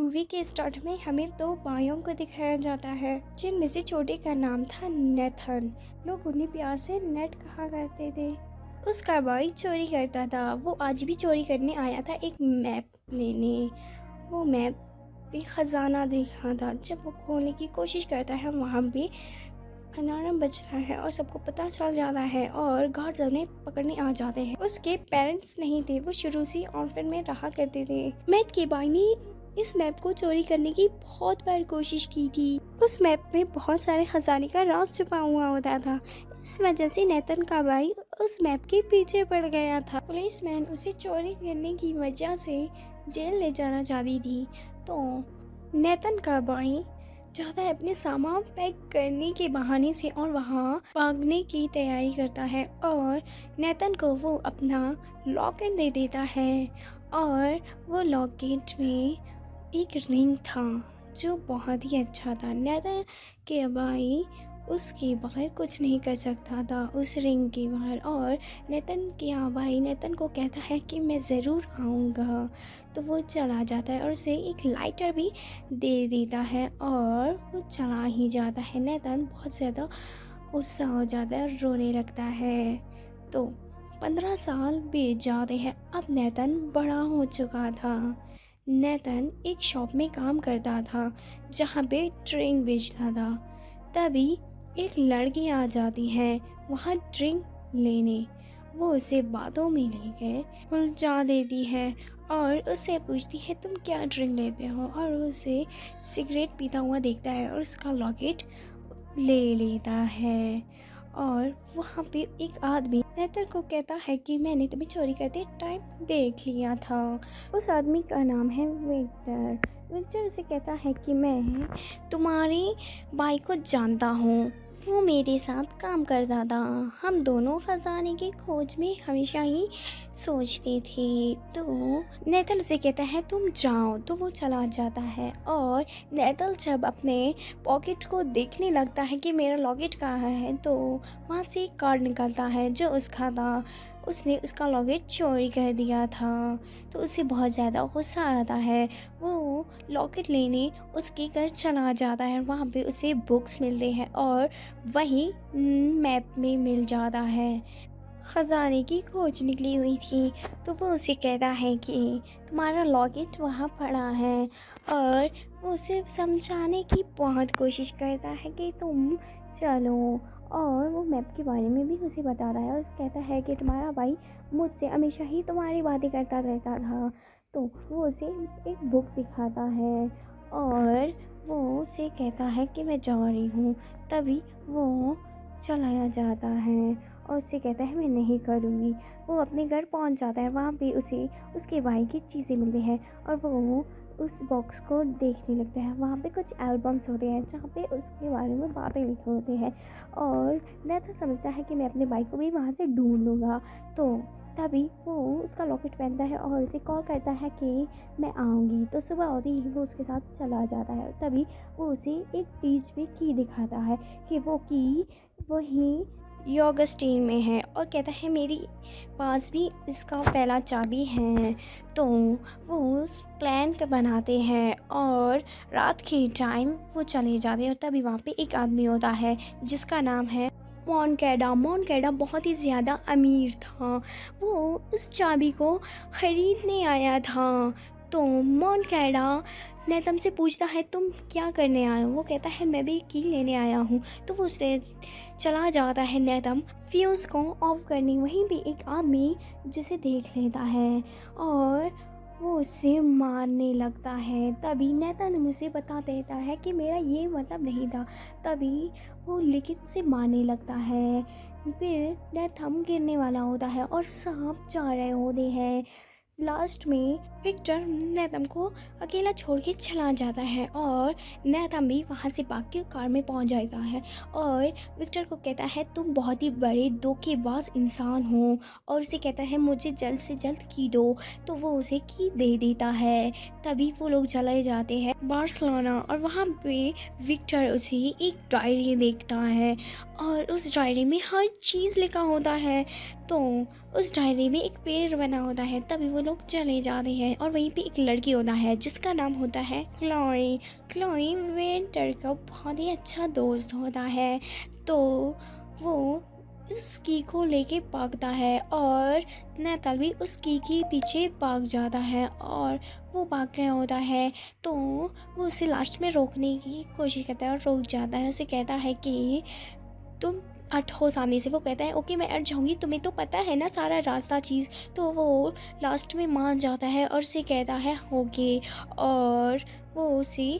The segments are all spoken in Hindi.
मूवी के स्टार्ट में हमें दो भाइयों को दिखाया जाता है, जिनमें से छोटे का नाम था नेथन। लोग उन्हें प्यार से नेट कहा करते थे। उसका भाई चोरी करता था। वो आज भी चोरी करने आया था एक मैप लेने। वो मैप पे खजाना देखा था। जब वो खोलने की कोशिश करता है, वहाँ पे अलार्म बजता है और सबको पता चल जाता है और गार्ड्स उन्हें पकड़ने आ जाते हैं। उसके पेरेंट्स नहीं थे, वो शुरू से ऑर्फन में रहा करते थे। मैथ के भाई ने इस मैप को चोरी करने की बहुत बार कोशिश की थी। उस मैप में बहुत सारे खजाने का राज छुपा हुआ होता था। इस वजह से नेतन का भाई उस मैप के पीछे पड़ गया था। पुलिसमैन उसे चोरी करने की वजह से जेल ले जाना चाहती थी, तो नेतन का भाई जाता है अपने सामान पैक करने के बहाने से और वहाँ भागने की तैयारी करता है। और नेतन को वो अपना लॉकेट दे देता है और वो लॉकेट में एक रिंग था जो बहुत ही अच्छा था। नेतन के भाई उसके बाहर कुछ नहीं कर सकता था उस रिंग के बाहर। और नेतन के भाई नेतन को कहता है कि मैं ज़रूर आऊँगा, तो वो चला जाता है और उसे एक लाइटर भी दे देता है और वो चला ही जाता है। नेतन बहुत ज़्यादा गुस्सा हो जाता है और रोने लगता है। तो 15 साल बीत जाते हैं। अब नेतन बड़ा हो चुका था। नेतन एक शॉप में काम करता था जहाँ पे ट्रेन बेचता था। तभी एक लड़की आ जाती है वहाँ ड्रिंक लेने। वो उसे बातों में लेकर उलझा देती है और उससे पूछती है तुम क्या ड्रिंक लेते हो, और उसे सिगरेट पीता हुआ देखता है और उसका लॉकेट ले लेता है। और वहाँ पे एक आदमी नेतर को कहता है कि मैंने तुम्हें चोरी करते टाइम देख लिया था। उस आदमी का नाम है विक्टर। विक्टर उसे कहता है कि मैं तुम्हारे भाई को जानता हूँ, वो मेरे साथ काम करता था। हम दोनों खजाने की खोज में हमेशा ही सोचते थे। तो नेतल उसे कहता है तुम जाओ, तो वो चला जाता है। और नेतल जब अपने पॉकेट को देखने लगता है कि मेरा लॉकेट कहाँ है, तो वहाँ से एक कार्ड निकलता है जो उसका था। उसने उसका लॉकेट चोरी कर दिया था। तो उसे बहुत ज़्यादा गुस्सा आता है। वो लॉकेट लेने उसके घर चला जाता है। वहाँ पे उसे बुक्स मिलते हैं और वही मैप में मिल जाता है ख़जाने की खोज निकली हुई थी। तो वो उसे कहता है कि तुम्हारा लॉकेट वहाँ पड़ा है। और वो उसे समझाने की बहुत कोशिश करता है कि तुम चलो। और वो मैप के बारे में भी उसे बताता है और उसे कहता है कि तुम्हारा भाई मुझसे हमेशा ही तुम्हारी बातें करता रहता था। तो वो उसे एक बुक दिखाता है और वो उसे कहता है कि मैं जा रही हूँ। तभी वो चलाया जाता है और उससे कहता है मैं नहीं करूँगी। वो अपने घर पहुँच जाता है। वहाँ पे उसे उसके भाई की चीज़ें मिलती हैं और वो उस बॉक्स को देखने लगता है। वहाँ पे कुछ एल्बम्स होते हैं जहाँ पे उसके बारे में बातें लिखे होते हैं। और नेथा समझता है कि मैं अपने भाई को भी वहाँ से ढूंढ लूँगा। तो तभी वो उसका लॉकेट पहनता है और उसे कॉल करता है कि मैं आऊँगी। तो सुबह होते ही वो उसके साथ चला जाता है। तभी वो उसे एक पेज पे की दिखाता है कि वो की वही योगस्टीन में है और कहता है मेरी पास भी इसका पहला चाबी है। तो वो उस प्लान का बनाते हैं और रात के टाइम वो चले जाते हैं। और तभी वहाँ पे एक आदमी होता है जिसका नाम है मोनकैडा। मोनकैडा बहुत ही ज़्यादा अमीर था। वो इस चाबी को ख़रीदने आया था। तो मोनकैडा नेतम से पूछता है तुम क्या करने आए हो। वो कहता है मैं भी की लेने आया हूँ। तो वो उससे चला जाता है नेतम फ्यूज़ को ऑफ करने। वहीं भी एक आदमी जिसे देख लेता है और वो उससे मारने लगता है। तभी नेतन उसे बता देता है कि मेरा ये मतलब नहीं था। तभी वो लेकिन उसे मारने लगता है। फिर नेथम गिरने वाला होता है और सांप जा रहे होते हैं। लास्ट में विक्टर नेतम को अकेला छोड़ के चला जाता है और नेतम भी वहाँ से भाग के कार में पहुँच जाता है और विक्टर को कहता है तुम बहुत ही बड़े धोखेबाज इंसान हो। और उसे कहता है मुझे जल्द से जल्द की दो। तो वो उसे की दे देता है। तभी वो लोग चले जाते हैं बार्सिलोना और वहाँ पे विक्टर उसे एक डायरी देखता है और उस डायरी में हर चीज़ लिखा होता है। तो उस डायरी में एक पेड़ बना होता है। तभी वो लोग चले जाते हैं और वहीं पे एक लड़की होता है जिसका नाम होता है क्लोई। क्लोई विंटर का बहुत ही अच्छा दोस्त होता है। तो वो इस की को लेके भागता है और नैतल भी उस की के पीछे भाग जाता है और वो भाग रहा होता है। तो वो उसे लास्ट में रोकने की कोशिश करता है और रुक जाता है। उसे कहता है कि तुम अट हो सामने से। वो कहता है ओके मैं अट जाऊंगी, तुम्हें तो पता है ना सारा रास्ता चीज़। तो वो लास्ट में मान जाता है और उसे कहता है ओके। और वो उसे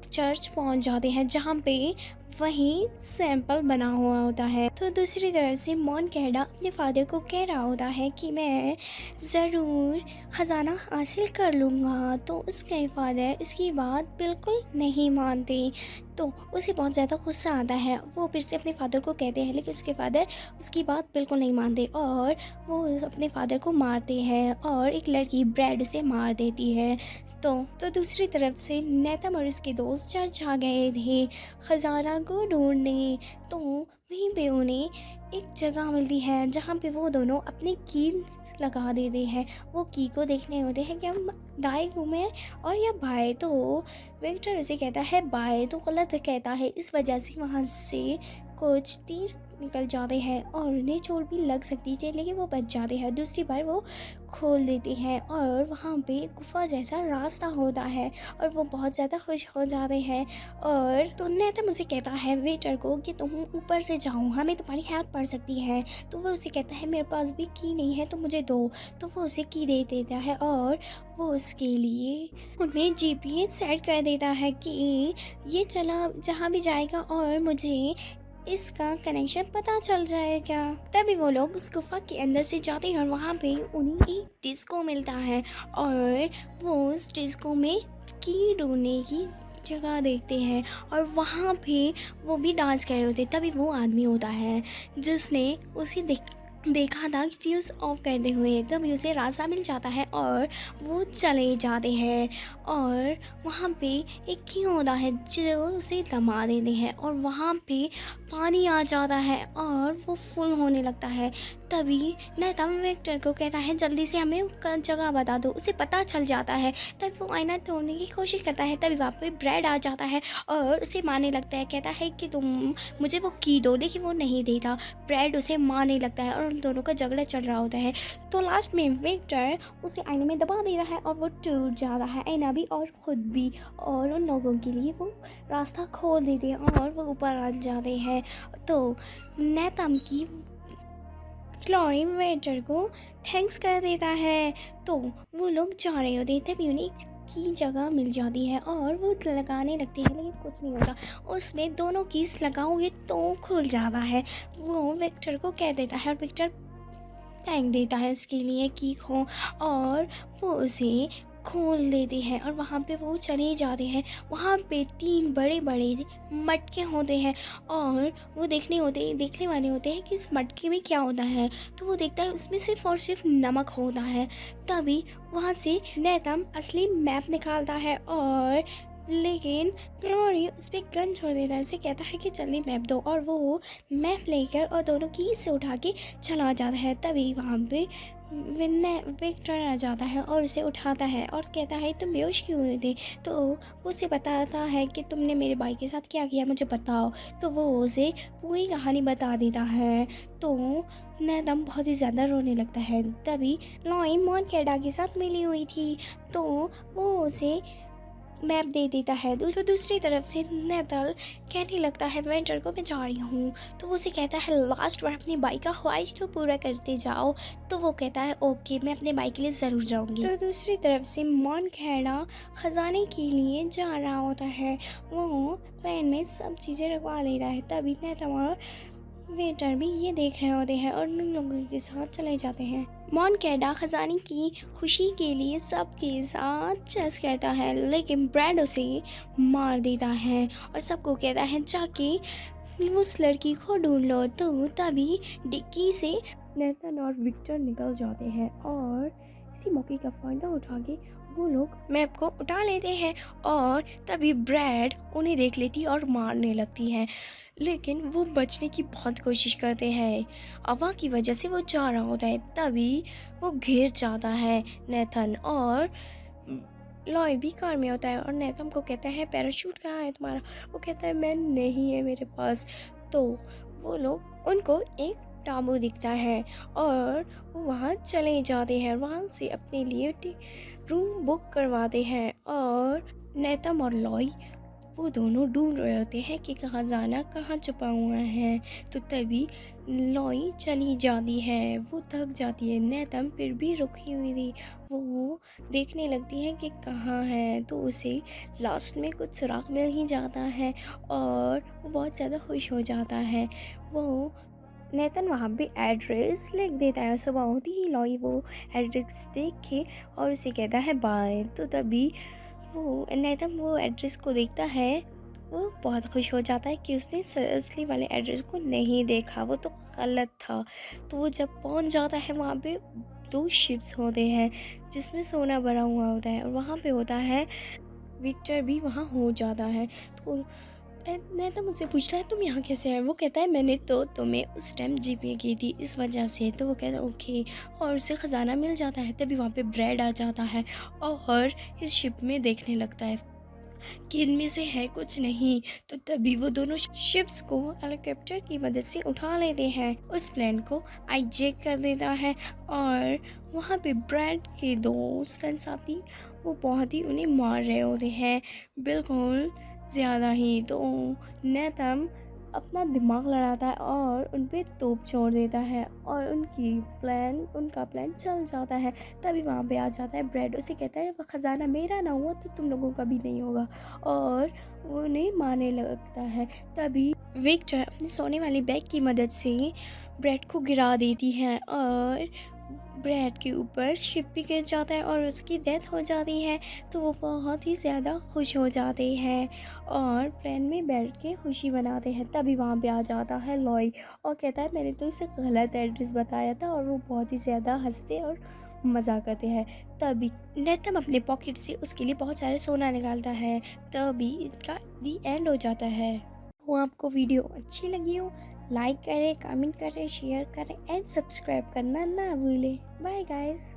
चर्च पहुंच जाते हैं जहाँ पे वहीं सैंपल बना हुआ होता है। तो दूसरी तरफ से मॉन कैडा अपने फादर को कह रहा होता है कि मैं ज़रूर ख़जाना हासिल कर लूँगा। तो उसके फादर उसकी बात बिल्कुल नहीं मानते। तो उसे बहुत ज़्यादा गुस्सा आता है। वो फिर से अपने फादर को कहते हैं लेकिन उसके फादर उसकी बात बिल्कुल नहीं मानते और वो अपने फादर को मारते हैं और एक लड़की ब्रेड उसे मार देती है। तो दूसरी तरफ से नेतम और उसके दोस्त चर्च आ गए थे ख़जाना को ढूंढने। तो वहीं पे उन्हें एक जगह मिलती है जहाँ पे वो दोनों अपने की लगा देते हैं। वो की को देखने होते हैं कि हम दाएं घूमें और या बाएं। तो विक्टर उसे कहता है बाएं, तो गलत कहता है। इस वजह से वहाँ से कुछ तीर निकल जाते हैं और उन्हें चोट भी लग सकती थी लेकिन वो बच जाते हैं। दूसरी बार वो खोल देते हैं और वहाँ पे गुफा जैसा रास्ता होता है और वो बहुत ज़्यादा खुश हो जाते हैं। और तो नेता मुझे कहता है वेटर को कि तुम ऊपर से जाओ, हमें तुम्हारी हेल्प पड़ सकती है। तो वो उसे कहता है मेरे पास भी की नहीं है तो मुझे दो। तो वो उसे की दे देता है और वो उसके लिए उनमें जीपीएस सेट कर देता है कि ये चला जहाँ भी जाएगा और मुझे इसका कनेक्शन पता चल जाएगा। तभी वो लोग उस गुफा के अंदर से जाते हैं और वहाँ पे उन्हें एक डिस्को मिलता है और वो उस डिस्को में की ढूंढने की जगह देखते हैं और वहाँ पे वो भी डांस कर रहे होते। तभी वो आदमी होता है जिसने उसे देखा था कि फ्यूज़ ऑफ करते हुए। तभी उसे रास्ता मिल जाता है और वो चले जाते हैं और वहाँ पे एक की होता है जो उसे थमा देते हैं और वहाँ पे पानी आ जाता है और वो फुल होने लगता है। तभी नैतम विक्टर को कहता है जल्दी से हमें जगह बता दो। उसे पता चल जाता है। तब वो आईना तोड़ने की कोशिश करता है। तभी वहाँ पे ब्रेड आ जाता है और उसे मारने लगता है। कहता है कि तुम मुझे वो की दो, लेकिन वो नहीं देता। ब्रेड उसे मारने लगता है और उन दोनों का झगड़ा चल रहा होता है। तो लास्ट में विक्टर उसे आईने में दबा देता है और वो टूट जाता है, आईना भी और खुद भी। और उन लोगों के लिए वो रास्ता खोल देते हैं और वो ऊपर आ जाते हैं। तो नैतम की क्लोरी वेटर को थैंक्स कर देता है। तो वो लोग जा रहे होते हैं तभी उन्हें की जगह मिल जाती है और वो लगाने लगते हैं लेकिन कुछ नहीं होता। उसमें दोनों कीज लगाओगे तो खुल जाता है। वो विक्टर को कह देता है और विक्टर थैंक देता है उसके लिए की को और वो उसे खोल देते हैं और वहाँ पे वो चले जाते हैं। वहाँ पे 3 बड़े बड़े मटके होते हैं और वो देखने वाले होते हैं कि इस मटके में क्या होता है। तो वो देखता है उसमें सिर्फ और सिर्फ नमक होता है। तभी वहाँ से नैतम असली मैप निकालता है और लेकिन क्लोरी उस पर गन छोड़ देता है। उसे कहता है कि जल्दी मैप दो और वो मैप लेकर और दोनों की से उठा के चला जाता है। तभी वहाँ पे विक्टर आ जाता है और उसे उठाता है और कहता है तुम बेहोश क्यों हुए थे। तो वो उसे बताता है कि तुमने मेरे भाई के साथ क्या किया मुझे बताओ। तो वो उसे पूरी कहानी बता देता है। तो नैतम बहुत ही ज़्यादा रोने लगता है। तभी लॉई मॉन कैडा के साथ मिली हुई थी तो वो उसे मैप दे देता है। दूसरी तरफ से नैतल कहने लगता है वेंटर को मैं जा रही हूँ। तो वो उसे कहता है लास्ट बार अपनी बाइक का ख्वाहिश तो पूरा करते जाओ। तो वो कहता है ओके मैं अपने बाइक के लिए ज़रूर जाऊँगी। तो दूसरी तरफ से मॉन कैडा ख़जाने के लिए जा रहा होता है। वो प्लेन में सब चीज़ें रखवा ले रहा है। तभी नैतल और वेटर भी ये देख रहे होते हैं और उन लोगों के साथ चले जाते हैं। मॉन कैडा खजाने की खुशी के लिए सबके साथ चेस करता है लेकिन ब्रैड उसे मार देता है और सबको कहता है जाके उस लड़की को ढूंढ लो। तो तभी डिक्की से नैथन और विक्टर निकल जाते हैं और इसी मौके का फ़ायदा उठा के वो लोग मैप को उठा लेते हैं और तभी ब्रैड उन्हें देख लेती और मारने लगती है, लेकिन वो बचने की बहुत कोशिश करते हैं। हवा की वजह से वो जा रहा होता है, तभी वो घिर जाता है नेथन, और लॉय भी कार में होता है और नेथन को कहता है पैराशूट कहाँ है तुम्हारा। वो कहता है मैं नहीं है मेरे पास। तो वो लोग उनको एक टापू दिखता है और वो वहाँ चले जाते हैं, वहाँ से अपने लिए रूम बुक करवाते हैं। और नेतम और लॉय वो दोनों ढूंढ रहे होते हैं कि कहाँ जाना, कहाँ छुपा हुआ है। तो तभी लॉय चली जाती है, वो थक जाती है। नेतम फिर भी रुकी हुई थी, वो देखने लगती है कि कहाँ है। तो उसे लास्ट में कुछ सुराग मिल ही जाता है और वो बहुत ज़्यादा खुश हो जाता है। वो नेतन वहाँ पे एड्रेस लिख देता है। सुबह होती ही लॉय वो एड्रेस देख के और उसे कहता है बाय। तो तभी वो नेतन वो एड्रेस को देखता है, वो बहुत खुश हो जाता है कि उसने असली वाले एड्रेस को नहीं देखा, वो तो गलत था। तो वो जब पहुंच जाता है वहाँ पे 2 शिप्स होते हैं जिसमें सोना भरा हुआ होता है और वहाँ पे होता है विक्टर भी वहाँ हो जाता है। तो नेता मुझसे पूछता है तुम यहाँ कैसे आए। वो कहता है मैंने तो तुम्हें उस टाइम जीपे की थी इस वजह से। तो वो कहता है ओके, और उसे ख़जाना मिल जाता है। तभी वहाँ पे ब्रेड आ जाता है और इस शिप में देखने लगता है कि इनमें से है कुछ नहीं। तो तभी वो दोनों शिप्स को हेलीकॉप्टर की मदद से उठा लेते हैं। उस प्लेन को हाईजैक कर देता है और वहाँ पे ब्रैड के दोस्त साथी वो बहुत ही उन्हें मार रहे होते हैं, बिल्कुल ज़्यादा ही। तो नेतम अपना दिमाग लड़ाता है और उन पे तोप छोड़ देता है और उनका प्लान चल जाता है। तभी वहाँ पे आ जाता है ब्रेड, उसे कहता है वो ख़जाना मेरा ना हुआ तो तुम लोगों का भी नहीं होगा, और वो उन्हें मारने लगता है। तभी विक्टर अपने सोने वाली बैग की मदद से ब्रेड को गिरा देती है और ब्रेड के ऊपर शिप भी गिर जाता है और उसकी डेथ हो जाती है। तो वो बहुत ही ज़्यादा खुश हो जाते हैं और प्लेन में बैठ के खुशी मनाते हैं। तभी वहाँ पे आ जाता है लॉय और कहता है मैंने तो इसे गलत एड्रेस बताया था, और वो बहुत ही ज़्यादा हंसते और मज़ा करते हैं। तभी नेतम अपने पॉकेट से उसके लिए बहुत सारे सोना निकालता है। तभी इनका दी एंड हो जाता है। वो आपको वीडियो अच्छी लगी हो, लाइक करें, कमेंट करें, शेयर करें एंड सब्सक्राइब करना ना भूलें। Bye guys.